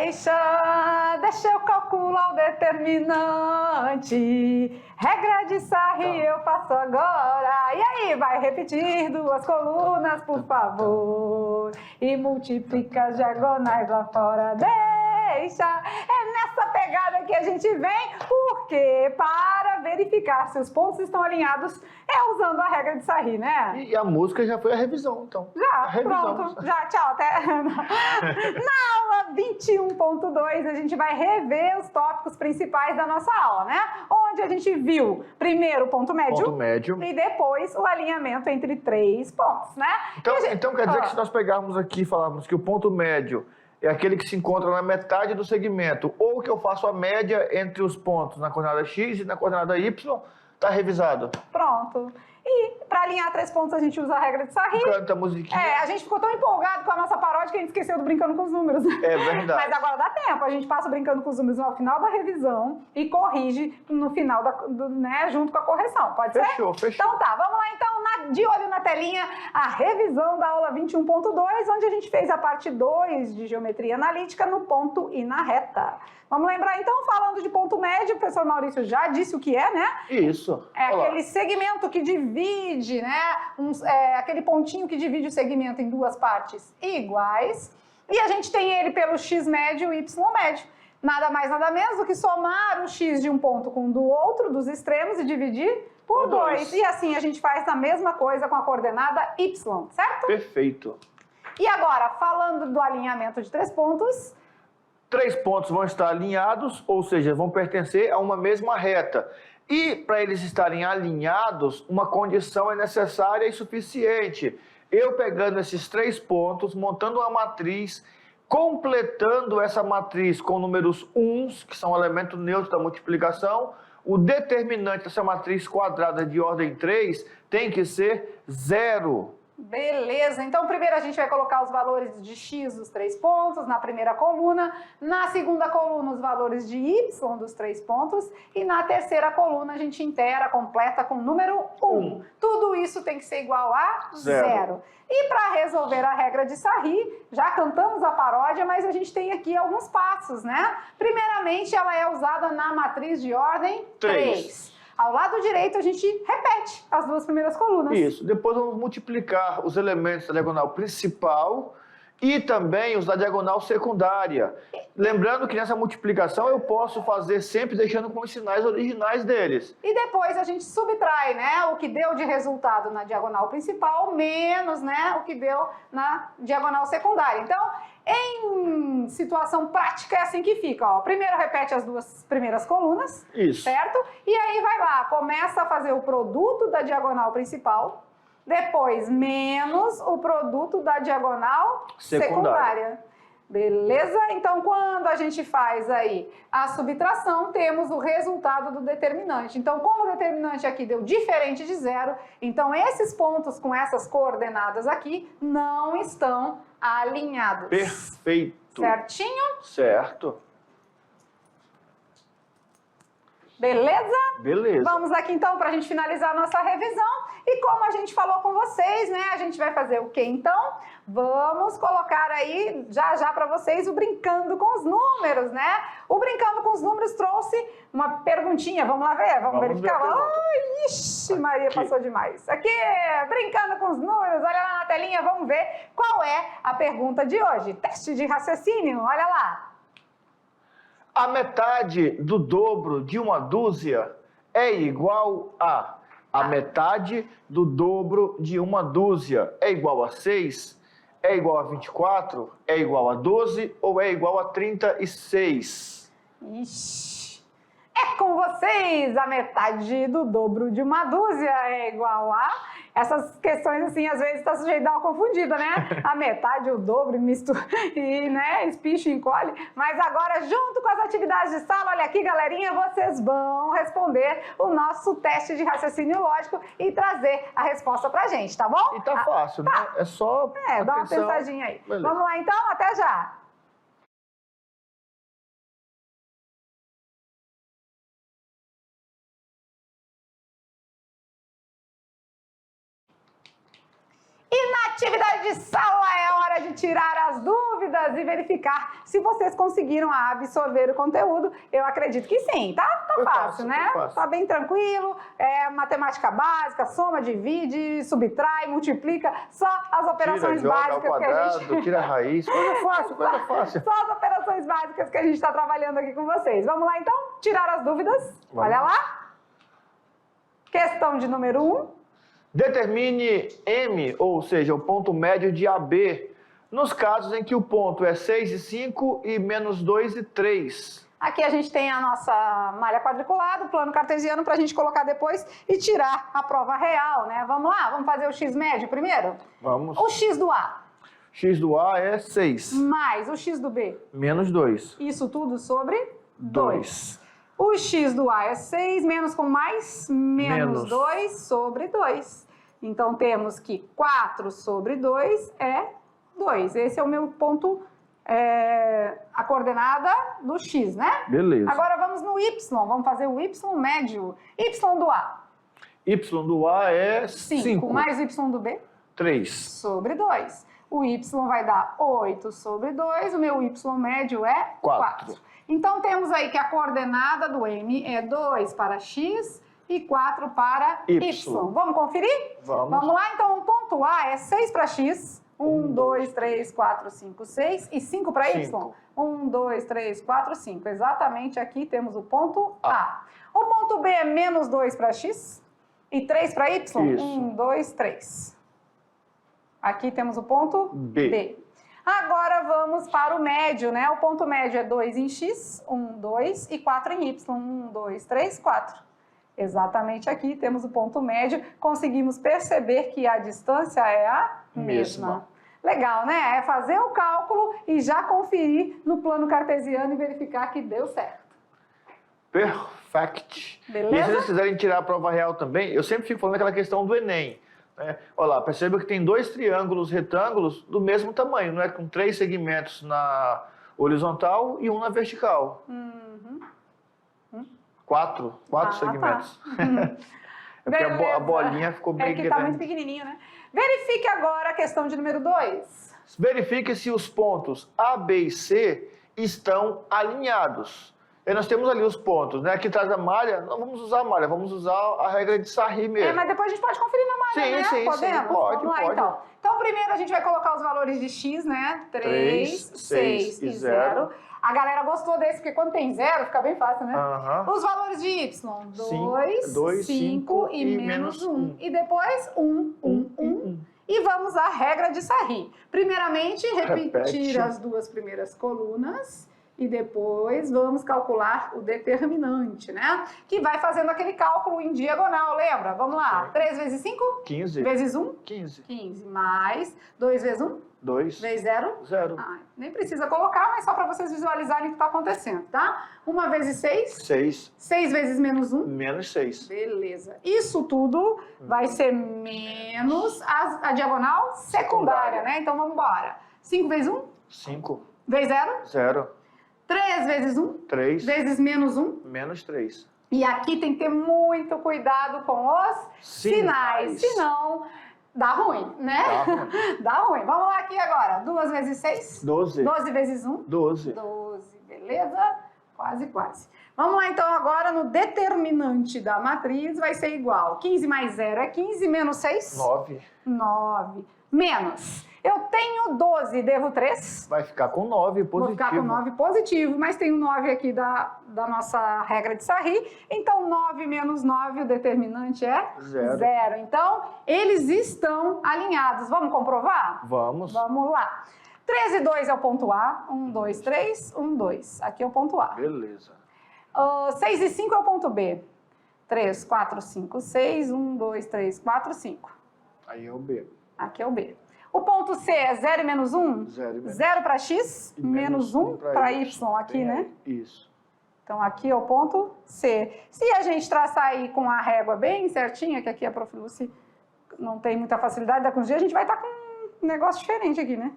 Deixa eu calcular o determinante. Regra de Sarri eu faço agora. E aí, vai repetir duas colunas, por favor. E multiplica as diagonais lá fora. Deixa. É nessa pegada que a gente vem, porque para verificar se os pontos estão alinhados é usando a regra de Sarri, né? E a música já foi a revisão, então. Já, revisão. Pronto. Já, tchau, até. Na aula 21.2, a gente vai rever os tópicos principais da nossa aula, né? Onde a gente viu primeiro o ponto médio, e depois o alinhamento entre três pontos, né? Então quer dizer que se nós pegarmos aqui e falarmos que o ponto médio é aquele que se encontra na metade do segmento, ou que eu faço a média entre os pontos na coordenada x e na coordenada y, está revisado. Pronto. E para alinhar três pontos a gente usa a regra de Sarri. Canta a musiquinha. A gente ficou tão empolgado com a nossa paródia que a gente esqueceu do Brincando com os Números. É verdade. Mas agora dá tempo, a gente passa o Brincando com os Números no final da revisão e corrige no final, né, junto com a correção. Pode ser? Fechou. Então tá, vamos lá então, de olho na telinha, a revisão da aula 21.2, onde a gente fez a parte 2 de geometria analítica no ponto e na reta. Vamos lembrar então, falando de ponto médio, o professor Maurício já disse o que é, né? Isso. Aquele segmento que divide, né? Aquele pontinho que divide o segmento em duas partes iguais. E a gente tem ele pelo x médio e y médio. Nada mais, nada menos do que somar o x de um ponto com o do outro, dos extremos, e dividir por 2. E assim a gente faz a mesma coisa com a coordenada y, certo? Perfeito. E agora, falando do alinhamento de três pontos... 3 pontos vão estar alinhados, ou seja, vão pertencer a uma mesma reta. E para eles estarem alinhados, uma condição é necessária e suficiente. Eu pegando esses 3 pontos, montando uma matriz, completando essa matriz com números uns, que são o elemento neutro da multiplicação, o determinante dessa matriz quadrada de ordem 3 tem que ser 0. Beleza, então primeiro a gente vai colocar os valores de x dos 3 pontos na primeira coluna, na segunda coluna os valores de y dos 3 pontos e na terceira coluna a gente inteira, completa com o número 1. Tudo isso tem que ser igual a 0. E para resolver a regra de Sarri, já cantamos a paródia, mas a gente tem aqui alguns passos, né? Primeiramente, ela é usada na matriz de ordem 3. Ao lado direito, a gente repete as duas primeiras colunas. Isso. Depois vamos multiplicar os elementos da diagonal principal e também os da diagonal secundária. Lembrando que nessa multiplicação eu posso fazer sempre deixando com os sinais originais deles. E depois a gente subtrai, né, o que deu de resultado na diagonal principal menos, né, o que deu na diagonal secundária. Então, em situação prática é assim que fica, ó. Primeiro repete as duas primeiras colunas, isso, certo? E aí vai lá, começa a fazer o produto da diagonal principal, depois menos o produto da diagonal secundária. Beleza? Então, quando a gente faz aí a subtração, temos o resultado do determinante. Então, como o determinante aqui deu diferente de 0, então esses pontos com essas coordenadas aqui não estão alinhados. Perfeito. Certinho? Certo. Beleza? Beleza. Vamos aqui então para a gente finalizar a nossa revisão. E como a gente falou com vocês, né? A gente vai fazer o quê então? Vamos colocar aí já para vocês o Brincando com os Números, né? O Brincando com os Números trouxe uma perguntinha. Vamos lá ver? Vamos verificar. Ai, ixi, Maria, passou demais. Aqui, Brincando com os Números. Olha lá na telinha, vamos ver qual é a pergunta de hoje. Teste de raciocínio, olha lá. A metade do dobro de uma dúzia é igual a... A metade do dobro de uma dúzia é igual a 6? É igual a 24? É igual a 12? Ou é igual a 36? Ixi, é com vocês! A metade do dobro de uma dúzia é igual a... Essas questões, assim, às vezes está sujeito a dar uma confundida, né? A metade, o dobro, mistura e, né, espicha e encolhe. Mas agora, junto com as atividades de sala, olha aqui, galerinha, vocês vão responder o nosso teste de raciocínio lógico e trazer a resposta pra gente, tá bom? E tá fácil, né? É só dá uma pensadinha aí. Beleza. Vamos lá, então? Até já! E na atividade de sala é hora de tirar as dúvidas dúvidas e verificar se vocês conseguiram absorver o conteúdo. Eu acredito que sim, tá? Tá Foi fácil, fácil, né? foi fácil. Tá bem tranquilo, matemática básica, soma, divide, subtrai, multiplica, só as operações Tira, joga ao básicas que a quadrado, gente... tira a raiz, coisa fácil, coisa fácil. Só as operações básicas que a gente está trabalhando aqui com vocês. Vamos lá, então? Tirar as dúvidas? Vamos. Olha lá. Questão de número 1. Determine M, ou seja, o ponto médio de AB, nos casos em que o ponto é 6 e 5 e menos 2 e 3. Aqui a gente tem a nossa malha quadriculada, o plano cartesiano, para a gente colocar depois e tirar a prova real, né? Vamos lá? Vamos fazer o x médio primeiro? Vamos. O x do A X do A é 6. mais o x do B. Menos 2. Isso tudo sobre 2. 2. O x do A é 6, menos com mais, menos 2 sobre 2. Então, temos que 4 sobre 2 é 2. Esse é o meu ponto, a coordenada do x, né? Beleza. Agora, vamos no y. Vamos fazer o y médio. Y do A. Y do A é 5. Mais y do B 3. sobre 2. O y vai dar 8 sobre 2. O meu y médio é 4. Então, temos aí que a coordenada do M é 2 para x e 4 para y. Vamos conferir? Vamos. Vamos lá, então, o ponto A é 6 para x. 1, 2, 3, 4, 5, 6. E 5 para y? 1, 2, 3, 4, 5. Exatamente aqui temos o ponto A. O ponto B é menos 2 para x e 3 para y? Isso. 1, 2, 3. Aqui temos o ponto B. Agora vamos para o médio, né? O ponto médio é 2 em x, 1, 2 e 4 em y. 1, 2, 3, 4. Exatamente aqui temos o ponto médio. Conseguimos perceber que a distância é a mesma. Legal, né? É fazer o cálculo e já conferir no plano cartesiano e verificar que deu certo. Perfect. Beleza? E se vocês quiserem tirar a prova real também, eu sempre fico falando aquela questão do Enem. Olha lá, perceba que tem 2 triângulos retângulos do mesmo tamanho, não é? Com 3 segmentos na horizontal e 1 na vertical. 4 segmentos. Tá. É porque a bolinha ficou bem grande. grande. Tá muito pequenininho, né? Verifique agora a questão de número 2. Verifique se os pontos A, B e C estão alinhados. E nós temos ali os pontos, né? Aqui atrás da malha, não vamos usar a malha, vamos usar a regra de Sarri mesmo. Mas depois a gente pode conferir na malha, né? Sim, Podemos? pode, Vamos lá, pode. Então, primeiro a gente vai colocar os valores de x, né? 3, 6 e 0. A galera gostou desse, porque quando tem 0 fica bem fácil, né? Os valores de y, 2, 5 e menos 1. E depois 1, 1, 1. E vamos à regra de Sarri. Primeiramente, repetir as duas primeiras colunas. E depois vamos calcular o determinante, né? Que vai fazendo aquele cálculo em diagonal, lembra? Vamos lá. 3 vezes 5? 15. Vezes 1? 15. 15. Mais 2 vezes 1? 2. Vezes 0? 0. Nem precisa colocar, mas só para vocês visualizarem o que está acontecendo, tá? 1 vezes 6? 6. 6 vezes menos 1? Menos 6. Beleza. Isso tudo vai ser menos a diagonal secundária, né? Então vamos embora. 5 vezes 1? 5. Vezes 0? 0. 3 vezes 1? 3. Vezes menos 1? Menos 3. E aqui tem que ter muito cuidado com os sinais, senão dá ruim, né? Dá ruim. Dá ruim. Vamos lá aqui agora. 2 vezes 6? 12. 12 vezes 1? 12. 12, beleza? Quase, quase. Vamos lá então agora no determinante da matriz vai ser igual. 15 mais 0 é 15, menos 6? 9. 9. Menos. Eu tenho 12, devo 3? Vai ficar com 9 positivo. Vou ficar com 9 positivo, mas tem um 9 aqui da nossa regra de Sarri. Então, 9 menos 9, o determinante é 0. Então, eles estão alinhados. Vamos comprovar? Vamos. Vamos lá. 13 e 2 é o ponto A. 1, 2, 3, 1, 2. Aqui é o ponto A. Beleza. 6 e 5 é o ponto B. 3, 4, 5, 6. 1, 2, 3, 4, 5. Aí é o B. Aqui é o B. O ponto C é 0 e menos 1? 0 para x, menos 1 para y aqui, né? Isso. Então, aqui é o ponto C. Se a gente traçar aí com a régua bem certinha, que aqui a Prof. Lucy não tem muita facilidade da cruzia, a gente vai estar com um negócio diferente aqui, né?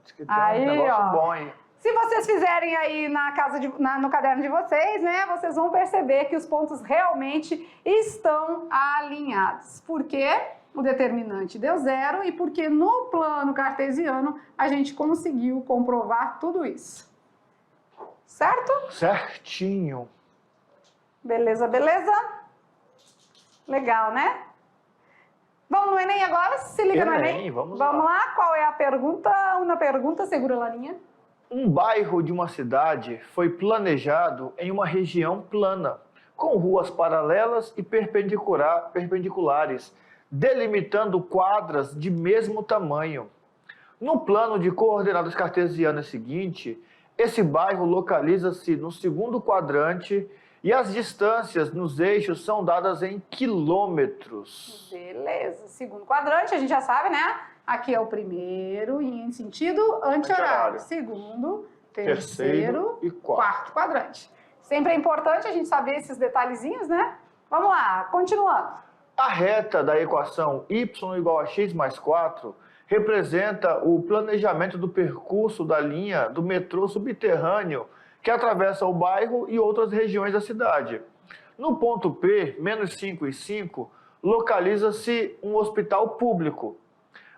Diz que tem aí, um negócio bom aí. Se vocês fizerem aí no caderno de vocês, né, vocês vão perceber que os pontos realmente estão alinhados. Por quê? o determinante deu zero e porque no plano cartesiano a gente conseguiu comprovar tudo isso. Certo? Certinho. Beleza, beleza? Legal, né? Vamos no Enem agora? Se liga no Enem. Vamos lá. Qual é a pergunta? Uma pergunta, segura a laninha. Um bairro de uma cidade foi planejado em uma região plana, com ruas paralelas e perpendiculares, delimitando quadras de mesmo tamanho. No plano de coordenadas cartesianas seguinte, esse bairro localiza-se no segundo quadrante e as distâncias nos eixos são dadas em quilômetros. Beleza. Segundo quadrante, a gente já sabe, né? Aqui é o primeiro em sentido anti-horário. Segundo, terceiro e quarto quadrante. Sempre é importante a gente saber esses detalhezinhos, né? Vamos lá, continuando. A reta da equação y igual a x mais 4 representa o planejamento do percurso da linha do metrô subterrâneo que atravessa o bairro e outras regiões da cidade. No ponto P, menos 5 e 5, localiza-se um hospital público.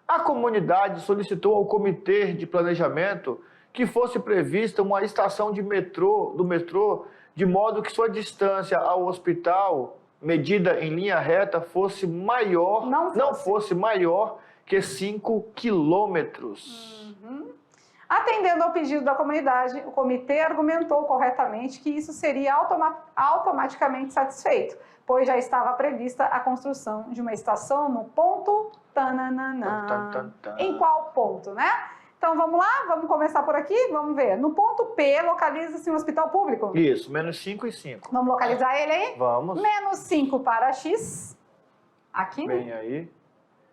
A comunidade solicitou ao Comitê de Planejamento que fosse prevista uma estação do metrô, de modo que sua distância ao hospital, medida em linha reta, fosse maior, não fosse maior que 5 quilômetros. Atendendo ao pedido da comunidade, o comitê argumentou corretamente que isso seria automaticamente satisfeito, pois já estava prevista a construção de uma estação no ponto tananana. Em qual ponto, né? Então vamos lá, vamos começar por aqui, vamos ver. No ponto P localiza-se um hospital público. Isso, menos 5 e 5. Vamos localizar ele aí? Vamos. Menos 5 para X, aqui, Bem aí.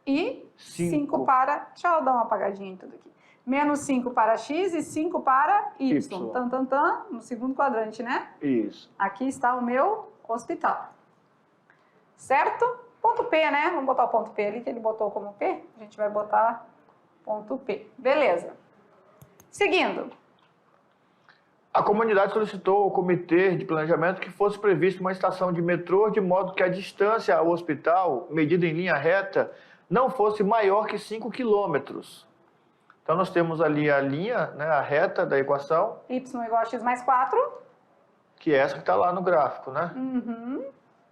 E 5 para... Deixa eu dar uma apagadinha em tudo aqui. Menos 5 para X e 5 para Y. Tan, tan, tan, no segundo quadrante, né? Isso. Aqui está o meu hospital. Certo? Ponto P, né? Vamos botar o ponto P ali, que ele botou como P. A gente vai botar ponto P. Beleza. Seguindo. A comunidade solicitou ao Comitê de Planejamento que fosse prevista uma estação de metrô de modo que a distância ao hospital, medida em linha reta, não fosse maior que 5 quilômetros. Então, nós temos ali a linha, né, a reta da equação. Y igual a X mais 4. Que é essa que está lá no gráfico, né?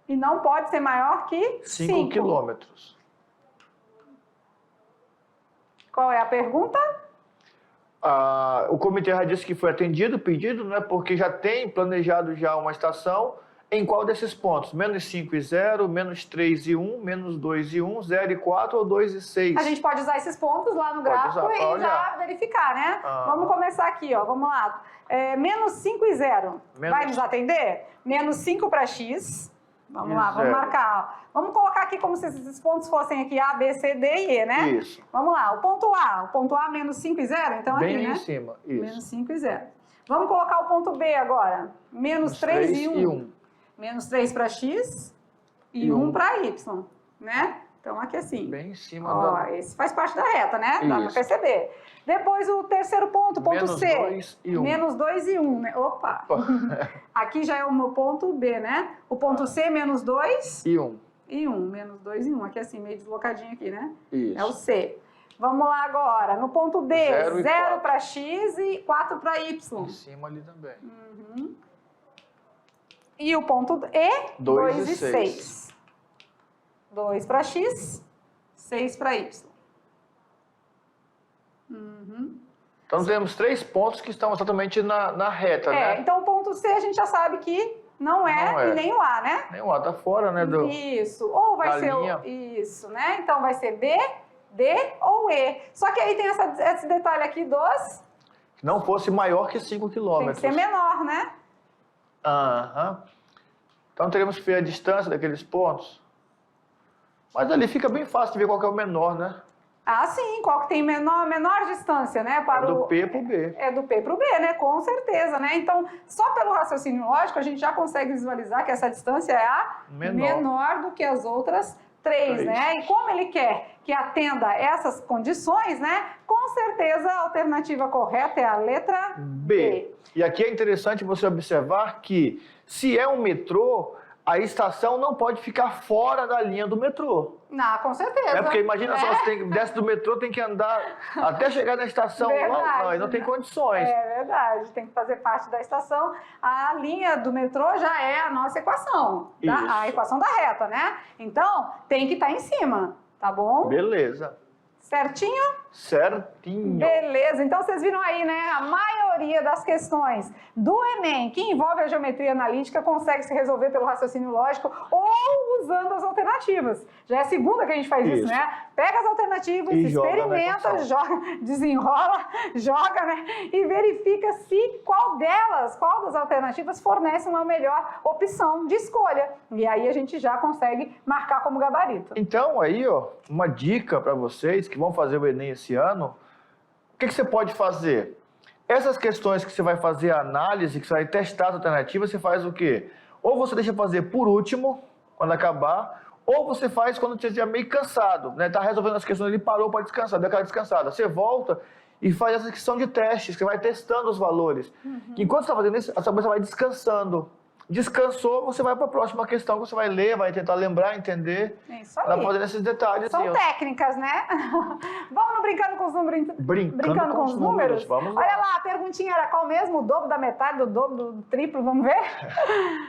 E não pode ser maior que 5 quilômetros. Qual é a pergunta? O comitê já disse que foi atendido o pedido, né, porque já tem planejado já uma estação. Em qual desses pontos? Menos 5 e 0, menos 3 e 1, menos 2 e 1, 0 e 4 ou 2 e 6? A gente pode usar esses pontos lá no gráfico e já verificar, né? Vamos começar aqui, ó. Vamos lá. Menos 5 e 0. Vai nos atender? Menos 5 para X. Vamos lá, vamos marcar. Ó. Vamos colocar aqui como se esses pontos fossem aqui A, B, C, D e E, né? Isso. Vamos lá. O ponto A, menos 5 e 0, então bem aqui, né? Bem em cima, isso. Menos 5 e 0. Vamos colocar o ponto B agora. Menos 3 e 1. Menos 3 para X e 1 para Y, né? Então, aqui assim. Bem em cima. Ó, esse faz parte da reta, né? Dá para perceber. Depois, o terceiro ponto, ponto C. Menos 2 e 1. Menos 2 e 1, né? Opa! Aqui já é o meu ponto B, né? O ponto C, menos 2 e 1. E 1, menos 2 e 1. Aqui assim, meio deslocadinho aqui, né? Isso. É o C. Vamos lá agora. No ponto D, 0 para X e 4 para Y. Em cima ali também. E o ponto E, 2 e 6. 6. 2 para X, 6 para Y. Então, temos 3 pontos que estão exatamente na reta, né? Então, o ponto C a gente já sabe que não é e nem o A, né? Nem o A, tá fora, né? Isso. Ou vai ser linha. Isso, né? Então, vai ser B, D ou E. Só que aí tem esse detalhe aqui dos... Não fosse maior que 5 quilômetros. Tem que ser menor, né? Então, teremos que ver a distância daqueles pontos. Mas ali fica bem fácil de ver qual que é o menor, né? Sim, qual que tem menor distância, né? Para do P para o B. É do P para o B, né? Com certeza, né? Então, só pelo raciocínio lógico, a gente já consegue visualizar que essa distância é a menor do que as outras 3, né? E como ele quer que atenda essas condições, né? Com certeza a alternativa correta é a letra B. E aqui é interessante você observar que, se é um metrô, a estação não pode ficar fora da linha do metrô. Não, com certeza. Porque imagina só, você desce do metrô, tem que andar até chegar na estação. Verdade, Não, não tem condições. É verdade, tem que fazer parte da estação. A linha do metrô já é a nossa equação, tá? A equação da reta, né? Então, tem que estar em cima, tá bom? Beleza. Certinho? Certinho. Beleza, então vocês viram aí, né? A maioria das questões do Enem que envolve a geometria analítica consegue se resolver pelo raciocínio lógico ou usando as alternativas. Já é a segunda que a gente faz isso, né? Pega as alternativas, E experimenta, joga, desenrola, joga, né? E verifica se qual das alternativas fornece uma melhor opção de escolha. E aí a gente já consegue marcar como gabarito. Então, aí, ó, uma dica para vocês que vão fazer o Enem esse ano, o que você pode fazer? Essas questões que você vai fazer a análise, que você vai testar as alternativas, você faz o quê? Ou você deixa fazer por último, quando acabar, ou você faz quando você estiver meio cansado, né? Tá resolvendo as questões, ele parou para descansar, deu aquela descansada. Você volta e faz essa questão de testes, você vai testando os valores. Enquanto você está fazendo isso, a sua cabeça vai descansando. Descansou, você vai para a próxima questão que você vai ler, vai tentar lembrar, entender. É isso aí. Vai fazendo esses detalhes. São assim, técnicas, né? Vamos no brincando com os números? Brincando com os números. Vamos lá. Olha lá, a perguntinha era qual mesmo? O dobro da metade, do dobro, do triplo, vamos ver?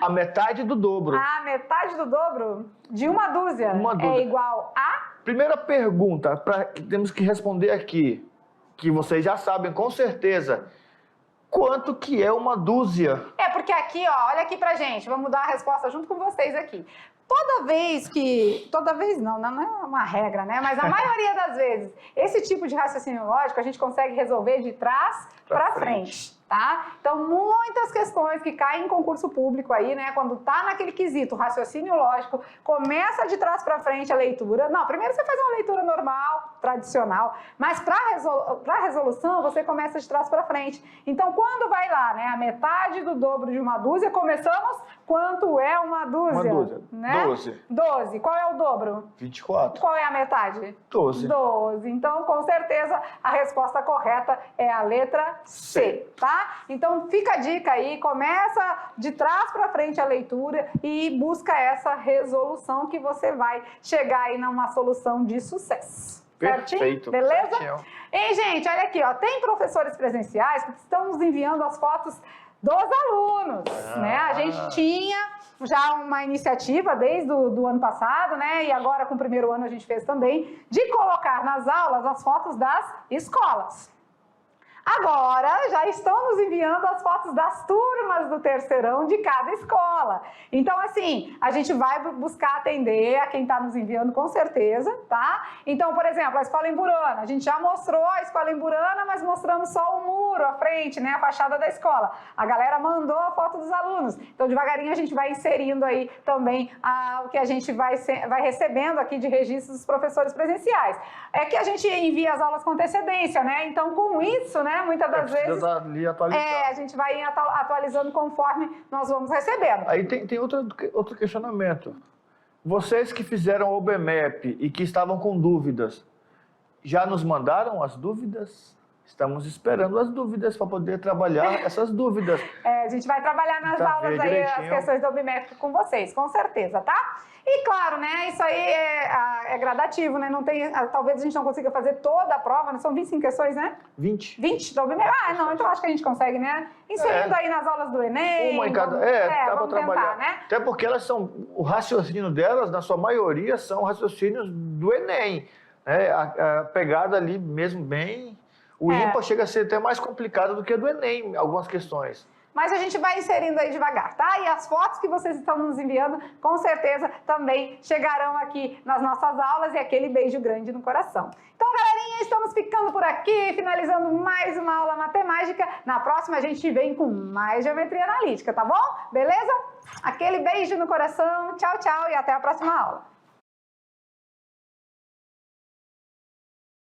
A metade do dobro. A metade do dobro de uma dúzia, é igual a? Primeira pergunta que temos que responder aqui, que vocês já sabem com certeza. Quanto que é uma dúzia? É, porque aqui, ó, olha aqui pra gente, vamos dar a resposta junto com vocês aqui. Toda vez não é uma regra, né? Mas a maioria das vezes, esse tipo de raciocínio lógico a gente consegue resolver de trás para frente, tá? Então, muitas questões que caem em concurso público aí, né? Quando tá naquele quesito raciocínio lógico, começa de trás para frente a leitura. Não, primeiro você faz uma leitura normal, tradicional, mas para resolução você começa de trás para frente. Então, quando vai lá, né? A metade do dobro de uma dúzia, começamos, quanto é uma dúzia? Uma dúzia, né? 12. 12. Qual é o dobro? 24. Qual é a metade? 12. 12. Então, com certeza, a resposta correta é a letra C, tá? Então, fica a dica aí, começa de trás para frente a leitura e busca essa resolução que você vai chegar aí numa solução de sucesso. Perfeito. Certinho? Beleza? Certinho. E, gente, olha aqui, ó, tem professores presenciais que estão nos enviando as fotos dos alunos, né? A gente tinha já uma iniciativa desde o ano passado, né? E agora com o primeiro ano a gente fez também, de colocar nas aulas as fotos das escolas. Agora já estão nos enviando as fotos das turmas do terceirão de cada escola. Então, assim, a gente vai buscar atender a quem está nos enviando com certeza, tá? Então, por exemplo, a Escola Emburana. A gente já mostrou a Escola Emburana, mas mostramos só o muro, a frente, né? A fachada da escola. A galera mandou a foto dos alunos. Então, devagarinho a gente vai inserindo aí também o que a gente vai recebendo aqui de registros dos professores presenciais. É que a gente envia as aulas com antecedência, né? Então, com isso, né? Muitas das vezes a gente vai atualizando conforme nós vamos recebendo. Aí tem outro questionamento. Vocês que fizeram o OBMEP e que estavam com dúvidas, já nos mandaram as dúvidas? Estamos esperando as dúvidas para poder trabalhar essas dúvidas. A gente vai trabalhar nas aulas aí as questões do OBMEP com vocês, com certeza, tá? E claro, né, isso aí é gradativo, né? Não tem, talvez a gente não consiga fazer toda a prova, né? São 25 questões, né? 20. 20 do OBMEP? Não, então acho que a gente consegue, né? Inserindo aí nas aulas do Enem. Uma em cada. Dá para trabalhar. Né? Até porque elas são, o raciocínio delas, na sua maioria, são raciocínios do Enem. Né? A pegada ali mesmo bem. O IMPA chega a ser até mais complicado do que a do Enem, algumas questões. Mas a gente vai inserindo aí devagar, tá? E as fotos que vocês estão nos enviando, com certeza, também chegarão aqui nas nossas aulas e aquele beijo grande no coração. Então, galerinha, estamos ficando por aqui, finalizando mais uma aula matemática. Na próxima a gente vem com mais geometria analítica, tá bom? Beleza? Aquele beijo no coração, tchau, tchau e até a próxima aula.